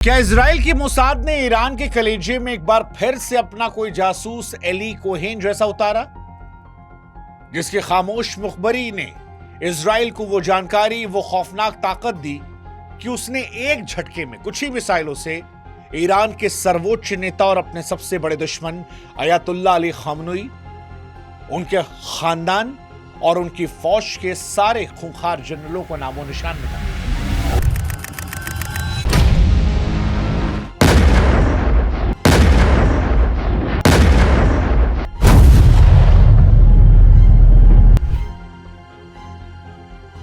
क्या इजराइल की मोसाद ने ईरान के कलेजे में एक बार फिर से अपना कोई जासूस एली कोहेन जैसा उतारा, जिसकी खामोश मुखबरी ने इजराइल को वो जानकारी, वो खौफनाक ताकत दी कि उसने एक झटके में कुछ ही मिसाइलों से ईरान के सर्वोच्च नेता और अपने सबसे बड़े दुश्मन अयातुल्लाह अली खामनेई, उनके खानदान और उनकी फौज के सारे खूंखार जनरलों को नामो निशान मिटा दिया।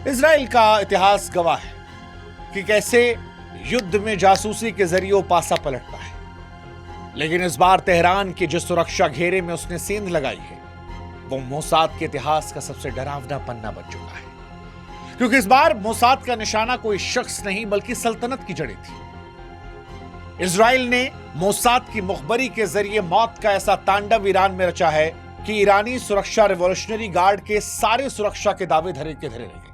इजराइल का इतिहास गवाह है कि कैसे युद्ध में जासूसी के जरिए पासा पलटता है, लेकिन इस बार तेहरान के जिस सुरक्षा घेरे में उसने सेंध लगाई है वो मोसाद के इतिहास का सबसे डरावना पन्ना बन चुका है, क्योंकि इस बार मोसाद का निशाना कोई शख्स नहीं बल्कि सल्तनत की जड़ें थी। इजराइल ने मोसाद की मुखबरी के जरिए मौत का ऐसा तांडव ईरान में रचा है कि ईरानी सुरक्षा रिवॉल्यूशनरी गार्ड के सारे सुरक्षा के दावे धरे के धरे रह गए।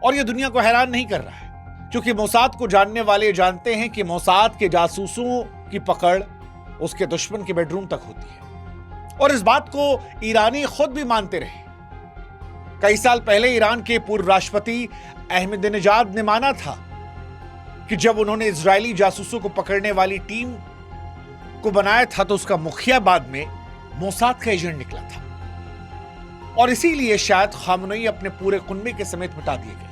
और यह दुनिया को हैरान नहीं कर रहा है, क्योंकि मोसाद को जानने वाले जानते हैं कि मोसाद के जासूसों की पकड़ उसके दुश्मन के बेडरूम तक होती है, और इस बात को ईरानी खुद भी मानते रहे। कई साल पहले ईरान के पूर्व राष्ट्रपति अहमदीनेजाद ने माना था कि जब उन्होंने इजरायली जासूसों को पकड़ने वाली टीम को बनाया था तो उसका मुखिया बाद में मोसाद का एजेंट निकला था, और इसीलिए शायद खामनेई अपने पूरे कुनबे के समेत मिटा दिए गए।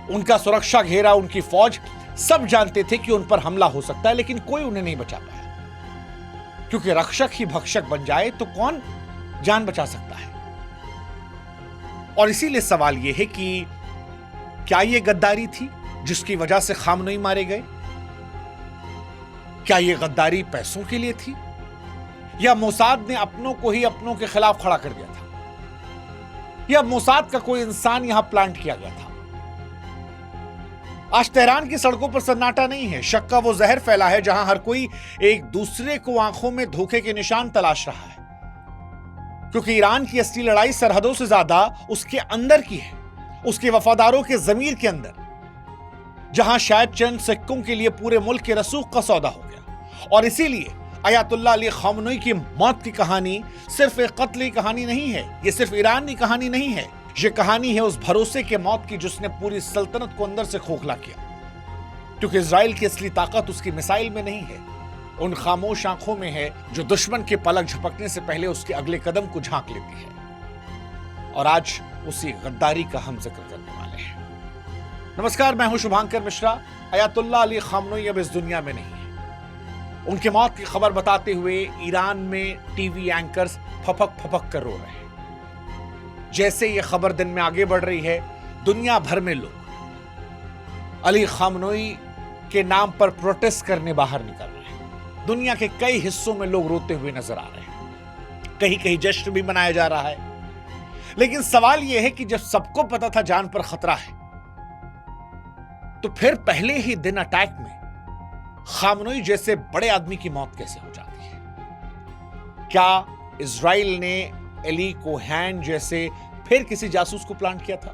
उनका सुरक्षा घेरा, उनकी फौज सब जानते थे कि उन पर हमला हो सकता है, लेकिन कोई उन्हें नहीं बचा पाया, क्योंकि रक्षक ही भक्षक बन जाए तो कौन जान बचा सकता है। और इसीलिए सवाल यह है कि क्या यह गद्दारी थी जिसकी वजह से खामनेई मारे गए? क्या यह गद्दारी पैसों के लिए थी, या मोसाद ने अपनों को ही अपनों के खिलाफ खड़ा कर दिया था, या मोसाद का कोई इंसान यहां प्लांट किया गया था? आज तेहरान की सड़कों पर सन्नाटा नहीं है। शक का वो जहर फैला है जहां हर कोई एक दूसरे को आंखों में धोखे के निशान तलाश रहा है, क्योंकि ईरान की असली लड़ाई सरहदों से ज्यादा उसके अंदर की है, उसके वफादारों के जमीर के अंदर, जहां शायद चंद सिक्कों के लिए पूरे मुल्क के रसूख का सौदा हो गया। और इसीलिए अयातुल्लाह अली खामनेई की मौत की कहानी सिर्फ एक कत्ल की कहानी नहीं है, यह सिर्फ ईरान की कहानी नहीं है, यह कहानी है उस भरोसे के मौत की जिसने पूरी सल्तनत को अंदर से खोखला किया। क्योंकि इजराइल की असली ताकत उसकी मिसाइल में नहीं है, उन खामोश आंखों में है जो दुश्मन के पलक झपकने से पहले उसके अगले कदम को झांक लेती है। और आज उसी गद्दारी का हम जिक्र करने वाले हैं। नमस्कार, मैं हूं शुभांकर मिश्रा। अयातुल्लाह अली खामनेई अब इस दुनिया में नहीं है। उनकी मौत की खबर बताते हुए ईरान में टीवी एंकर्स फपक फपक कर रो रहे हैं। जैसे यह खबर दिन में आगे बढ़ रही है, दुनिया भर में लोग अली खामनेई के नाम पर प्रोटेस्ट करने बाहर निकल रहे हैं। दुनिया के कई हिस्सों में लोग रोते हुए नजर आ रहे हैं, कहीं कहीं जश्न भी मनाया जा रहा है। लेकिन सवाल यह है कि जब सबको पता था जान पर खतरा है, तो फिर पहले ही दिन अटैक में खामनेई जैसे बड़े आदमी की मौत कैसे हो जाती है? क्या इजराइल ने एली कोहेन जैसे फिर किसी जासूस को प्लांट किया था?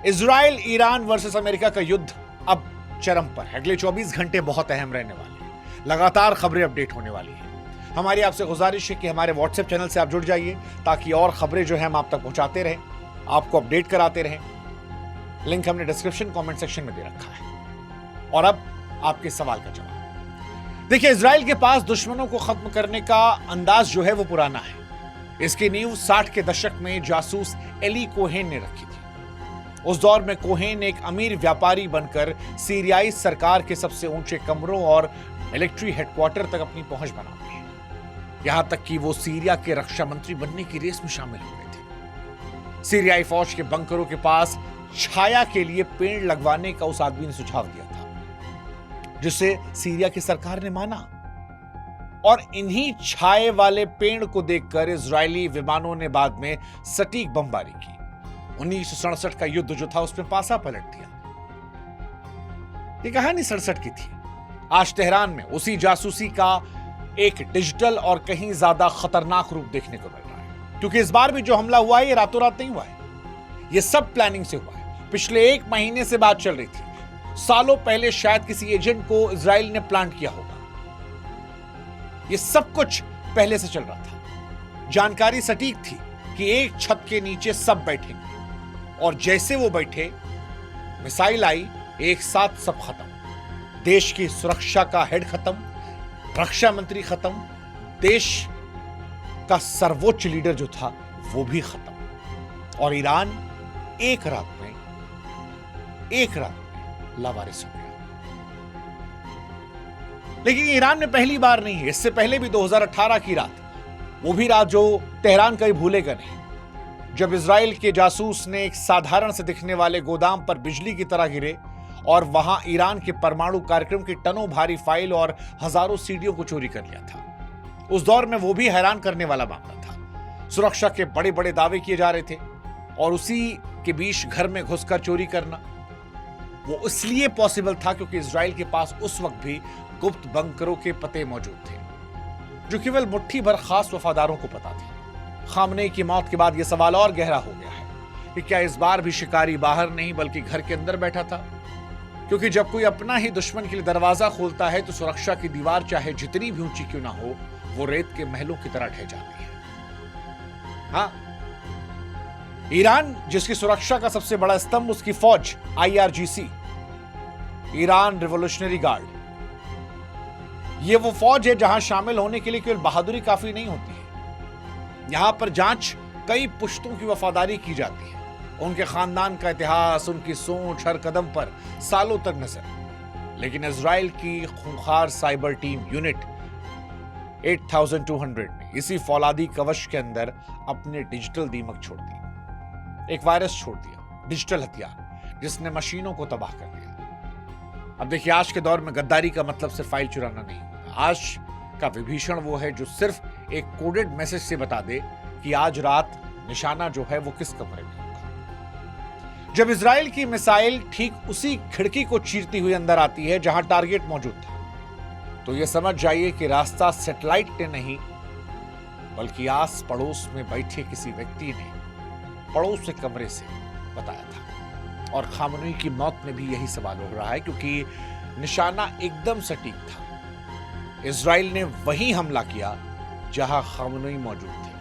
इजराइल ईरान वर्सेस अमेरिका का युद्ध अब चरम पर है। अगले 24 घंटे बहुत अहम रहने वाले हैं। लगातार खबरें अपडेट होने वाली हैं। हमारी आपसे गुजारिश है कि हमारे व्हाट्सएप चैनल से आप जुड़ जाइए, ताकि और खबरें जो है हम आप तक पहुंचाते रहें, आपको अपडेट कराते रहें। लिंक हमने डिस्क्रिप्शन कमेंट सेक्शन में दे रखा है। और अब आपके सवाल का जवाब देखिए। इजराइल के पास दुश्मनों को खत्म करने का अंदाज जो है वो पुराना है। इसकी नींव 60 के दशक में जासूस एली कोहेन ने रखी थी। उस दौर में कोहेन एक अमीर व्यापारी बनकर सीरियाई सरकार के सबसे ऊंचे कमरों और मिलिट्री हेडक्वार्टर तक अपनी पहुंच बनाते हैं। यहां तक कि वो सीरिया के रक्षा मंत्री बनने की रेस में शामिल हो गए थे। सीरियाई फौज के बंकरों के पास छाया के लिए पेड़ लगवाने का उस आदमी ने सुझाव दिया था, जिसे सीरिया की सरकार ने माना। और इन्हीं छाए वाले पेड़ को देखकर इजरायली विमानों ने बाद में सटीक बमबारी की। 1967 का युद्ध जो था उसमें पासा पलट दिया। ये कहानी 67 की थी। आज तेहरान में उसी जासूसी का एक डिजिटल और कहीं ज्यादा खतरनाक रूप देखने को मिल रहा है, क्योंकि इस बार भी जो हमला हुआ है ये रातों रात नहीं हुआ है, ये सब प्लानिंग से हुआ है। पिछले 1 महीने से बात चल रही थी। सालों पहले शायद किसी एजेंट को इजराइल ने प्लांट किया होगा। यह सब कुछ पहले से चल रहा था। जानकारी सटीक थी कि एक छत के नीचे सब बैठेंगे और जैसे वो बैठे, मिसाइल आई, एक साथ सब खत्म। देश की सुरक्षा का हेड खत्म, रक्षा मंत्री खत्म, देश का सर्वोच्च लीडर जो था वो भी खत्म, और ईरान एक रात में लावारिस हो गया। लेकिन ईरान में पहली बार नहीं है, इससे पहले भी 2018 की रात, वो भी रात जो तेहरान कभी भूलेगा नहीं, जब इजराइल के जासूस ने एक साधारण से दिखने वाले गोदाम पर बिजली की तरह गिरे और वहां ईरान के परमाणु कार्यक्रम की टनों भारी फाइल और हजारों सीडियों को चोरी कर लिया था। उस दौर में वो भी हैरान करने वाला मामला था। सुरक्षा के बड़े बड़े दावे किए जा रहे थे और उसी के बीच घर में घुसकर चोरी करना वो इसलिए पॉसिबल था क्योंकि इजराइल के पास उस वक्त भी गुप्त बंकरों के पते मौजूद थे जो केवल मुट्ठी भर खास वफादारों को पता थे। खामनेई की मौत के बाद यह सवाल और गहरा हो गया है कि क्या इस बार भी शिकारी बाहर नहीं बल्कि घर के अंदर बैठा था, क्योंकि जब कोई अपना ही दुश्मन के लिए दरवाजा खोलता है तो सुरक्षा की दीवार चाहे जितनी भी ऊंची क्यों ना हो, वो रेत के महलों की तरह ढह जाती है। हाँ, ईरान जिसकी सुरक्षा का सबसे बड़ा स्तंभ उसकी फौज IRGC, ईरान रिवॉल्यूशनरी गार्ड, ये वो फौज है जहां शामिल होने के लिए केवल बहादुरी काफी नहीं होती है। यहां पर जांच कई पुश्तों की वफादारी की जाती है, उनके खानदान का इतिहास, उनकी सोच, हर कदम पर सालों तक नजर। लेकिन इजराइल की खूंखार साइबर टीम यूनिट 8200 ने इसी फौलादी कवच के अंदर अपने डिजिटल दीमक छोड़ दी, एक वायरस छोड़ दिया, डिजिटल हथियार जिसने मशीनों को तबाह कर दिया। अब देखिए, आज के दौर में गद्दारी का मतलब सिर्फ फाइल चुराना नहीं, आज का विभीषण वो है जो सिर्फ एक कोडेड मैसेज से बता दे कि आज रात निशाना जो है वो किस कमरे में होगा। जब इजराइल की मिसाइल ठीक उसी खिड़की को चीरती हुई अंदर आती है जहां टारगेट मौजूद था, तो यह समझ जाइए कि रास्ता सैटेलाइट ने नहीं बल्कि आस पड़ोस में बैठे किसी व्यक्ति ने पड़ोस के कमरे से बताया था। और खामनेई की मौत में भी यही सवाल हो रहा है, क्योंकि निशाना एकदम सटीक था। इजराइल ने वही हमला किया जहां खामनेई मौजूद थे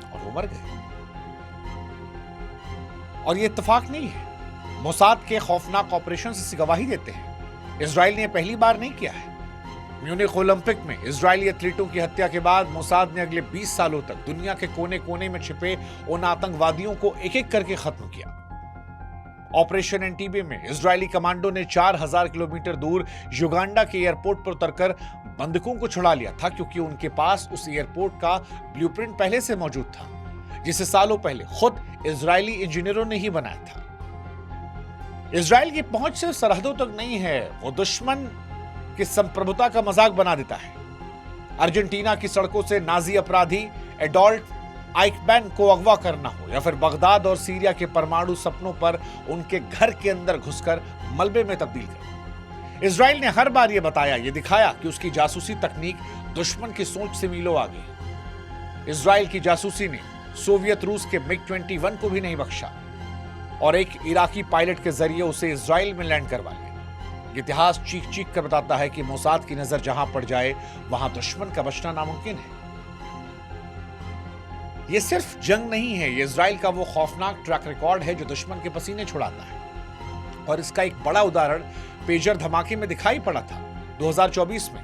और वो मर गए। और ये इत्तेफाक नहीं है, मोसाद के खौफनाक ऑपरेशन से गवाही देते हैं। इजराइल ने पहली बार नहीं किया है। म्यूनिख ओलंपिक में इजरायली एथलीटों की हत्या के बाद मोसाद ने अगले 20 सालों तक दुनिया के कोने कोने में छिपे उन आतंकवादियों को एक एक करके खत्म किया। ऑपरेशन एंटीबे में इजरायली कमांडो ने 4000 किलोमीटर दूर युगांडा के एयरपोर्ट पर उतरकर बंधकों को छुड़ा लिया था, क्योंकि उनके पास उस एयरपोर्ट का ब्लूप्रिंट पहले से मौजूद था, जिसे सालों पहले खुद इजरायली इंजीनियरों ने ही बनाया था। इजराइल की पहुंच सिर्फ सरहदों तक नहीं है, वो दुश्मन की संप्रभुता का मजाक बना देता है। अर्जेंटीना की सड़कों से नाजी अपराधी एडोल्फ आइकमैन को अगवा करना हो या फिर बगदाद और सीरिया के परमाणु सपनों पर उनके घर के अंदर घुसकर मलबे में तब्दील करना, इजराइल ने हर बार यह बताया, यह दिखाया कि उसकी जासूसी तकनीक दुश्मन की सोच से मीलों आगे। इजराइल की जासूसी ने सोवियत रूस के MiG-21 को भी नहीं बख्शा और एक इराकी पायलट के जरिए उसे इजराइल में लैंड करवा लिया। इतिहास चीख चीख कर बताता है कि मोसाद की नजर जहां पड़ जाए वहां दुश्मन का बचना नामुमकिन है। यह सिर्फ जंग नहीं है, यह इजराइल का वो खौफनाक ट्रैक रिकॉर्ड है जो दुश्मन के पसीने छुड़ाता है। और इसका एक बड़ा उदाहरण पेजर धमाके में दिखाई पड़ा था 2024 में।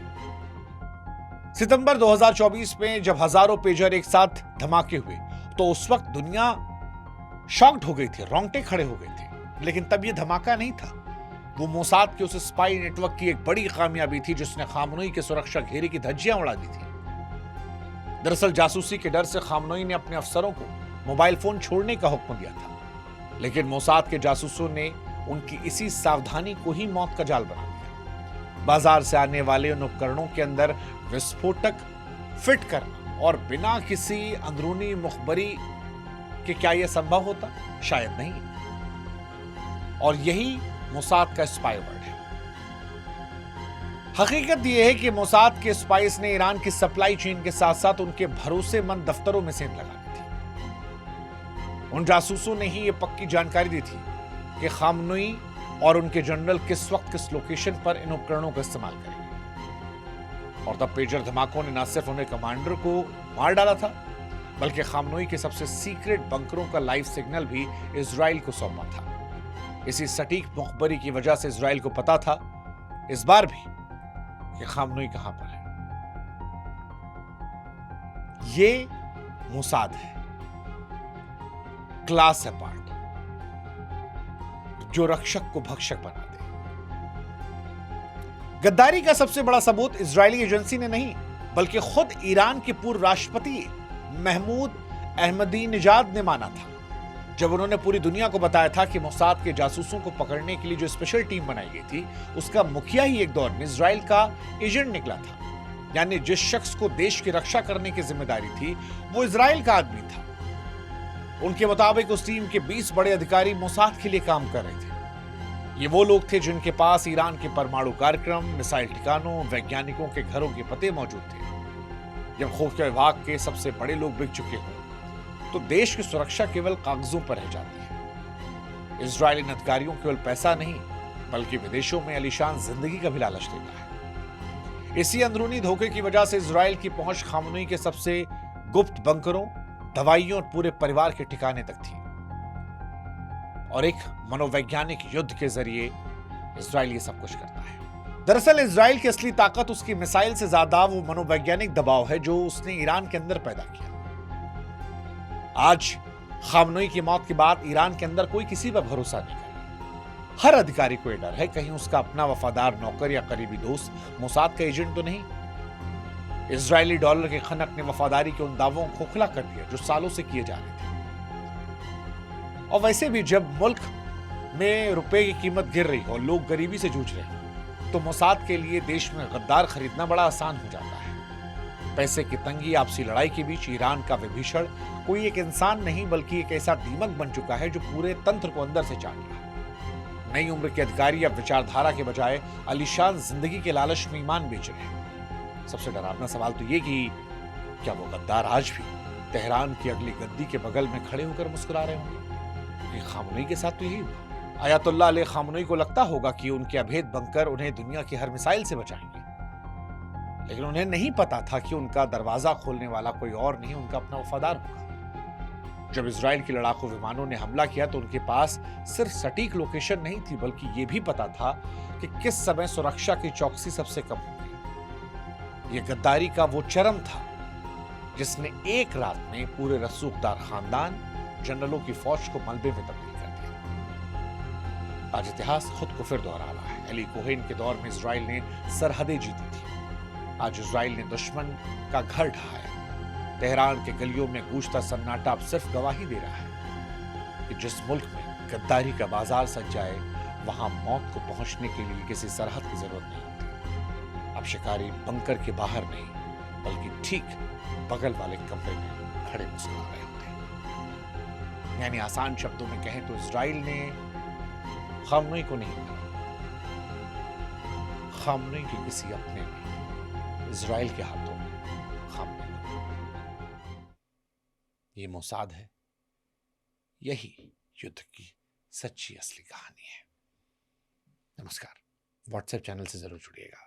सितंबर 2024 में जब हजारों पेजर एक साथ धमाके हुए तो उस वक्त दुनिया शॉक्ड हो गई थी, रोंगटे खड़े हो गए थे। लेकिन तब यह धमाका नहीं था, वो मोसाद के उस स्पाई नेटवर्क की एक बड़ी कामयाबी थी जिसने खामनेई के सुरक्षा घेरे की धज्जियां उड़ा दी थी। दरअसल जासूसी के डर से खामनेई ने अपने अफसरों को मोबाइल फोन छोड़ने का हुक्म दिया था, लेकिन मोसाद के जासूसों ने उनकी इसी सावधानी को ही मौत का जाल बना दिया। बाजार से आने वाले उन उपकरणों के अंदर विस्फोटक फिट करना और बिना किसी अंदरूनी मुखबरी के क्या यह संभव होता? शायद नहीं। और यही मोसाद का स्पाई वर्ड है। हकीकत यह है कि मोसाद के स्पाइस ने ईरान की सप्लाई चेन के साथ साथ उनके भरोसेमंद दफ्तरों में सेंध लगा दी थी। उन जासूसों ने ही यह पक्की जानकारी दी थी कि खामनेई और उनके जनरल किस वक्त किस लोकेशन पर इन उपकरणों का इस्तेमाल करेंगे। और तब पेजर धमाकों ने न सिर्फ उन्हें कमांडर को मार डाला था, बल्कि खामनोई के सबसे सीक्रेट बंकरों का लाइव सिग्नल भी इजराइल को सौंपा था। इसी सटीक मुखबरी की वजह से इजराइल को पता था इस बार भी कि खामनोई कहां पर है। ये मोसाद है, क्लास अपार्ट, जो रक्षक को भक्षक बना दे। गद्दारी का सबसे बड़ा सबूत इजरायली एजेंसी ने नहीं, बल्कि खुद ईरान के पूर्व राष्ट्रपति महमूद अहमदीनेजाद ने माना था, जब उन्होंने पूरी दुनिया को बताया था कि मोसाद के जासूसों को पकड़ने के लिए जो स्पेशल टीम बनाई गई थी, उसका मुखिया ही एक दौर में इजराइल का एजेंट निकला था। यानी जिस शख्स को देश की रक्षा करने की जिम्मेदारी थी, वो इजराइल का आदमी था। उनके मुताबिक उस टीम के 20 बड़े अधिकारी मोसाद के लिए काम कर रहे थे। ये वो लोग थे जिनके पास ईरान के परमाणु कार्यक्रम, मिसाइल ठिकानों, वैज्ञानिकों के घरों के पते मौजूद थे। जब खुफिया विभाग के सबसे बड़े लोग बिक चुके हों, तो देश की सुरक्षा केवल कागजों पर रह जाती है। इजरायली अधिकारियों केवल पैसा नहीं, बल्कि विदेशों में आलीशान जिंदगी का भी लालच देता है। इसी अंदरूनी धोखे की वजह से इजराइल की पहुंच खामनोई के सबसे गुप्त बंकरों, दवाइयों और पूरे परिवार के ठिकाने तक थी। और एक मनोवैज्ञानिक युद्ध के जरिए इजराइल ये सब कुछ करता है। दरअसल इजराइल की असली ताकत उसकी मिसाइल से ज्यादा वो मनोवैज्ञानिक दबाव है जो उसने ईरान के अंदर पैदा किया। आज खामनोई की मौत के बाद ईरान के अंदर कोई किसी पर भरोसा नहीं कर। हर अधिकारी को यह डर है कहीं उसका अपना वफादार नौकर या करीबी दोस्त मोसाद का एजेंट तो नहीं। इजरायली डॉलर के खनक ने वफादारी के उन दावों को खोखला कर दिया जो सालों से किए जा रहे थे। और वैसे भी जब मुल्क में रुपए की कीमत गिर रही हो और लोग गरीबी से जूझ रहे हो, तो मोसाद के लिए देश में गद्दार खरीदना बड़ा आसान हो जाता है। पैसे की तंगी, आपसी लड़ाई के बीच ईरान का विभीषण कोई एक इंसान नहीं, बल्कि एक ऐसा दीमक बन चुका है जो पूरे तंत्र को अंदर से चाट रहा है। नई उम्र के अधिकारी अब विचारधारा के बजाय आलीशान जिंदगी के लालच में ईमान बेच रहे हैं। सबसे डरावना सवाल तो ये कि क्या वो गद्दार आज भी तेहरान की अगली गद्दी के बगल में खड़े होकर मुस्कुरा रहे होंगे? खामनोई के साथ तो यही हुआ। आयतुल्लाह अली खामनोई को लगता होगा कि उनके अभेद बंकर उन्हें दुनिया की हर मिसाइल से बचाएंगे, लेकिन उन्हें नहीं पता था कि उनका दरवाजा खोलने वाला कोई और नहीं, उनका अपना वफादार होगा। जब इजराइल के लड़ाकू विमानों ने हमला किया तो उनके पास सिर्फ सटीक लोकेशन नहीं थी, बल्कि यह भी पता था कि किस समय सुरक्षा की चौकसी सबसे कम होगी। यह गद्दारी का वो चरम था जिसने एक रात में पूरे रसूखदार खानदान, जनरलों की फौज को मलबे में तब्दील कर दिया। आज इतिहास खुद को फिर दोहरा रहा है। अली कोहेन के दौर में इजराइल ने सरहदें जीती थी। आज इजराइल ने दुश्मन का घर ढहाया। तेहरान के गलियों में गूंजता सन्नाटा अब सिर्फ गवाही दे रहा है कि जिस मुल्क में गद्दारी का बाजार सज जाए, वहां मौत को पहुंचने के लिए किसी सरहद की जरूरत नहीं होती। अब शिकारी बंकर के बाहर नहीं, बल्कि ठीक बगल वाले कमरे में खड़े मुस्कुरा रहे होते हैं। यानी आसान शब्दों में कहें तो इजराइल ने खामनोई को नहीं मारा, खामनोई के किसी अपने ने इजराइल के हाथों खामनोई को। ये मोसाद है, यही युद्ध की सच्ची असली कहानी है। नमस्कार, व्हाट्सएप चैनल से जरूर जुड़िएगा।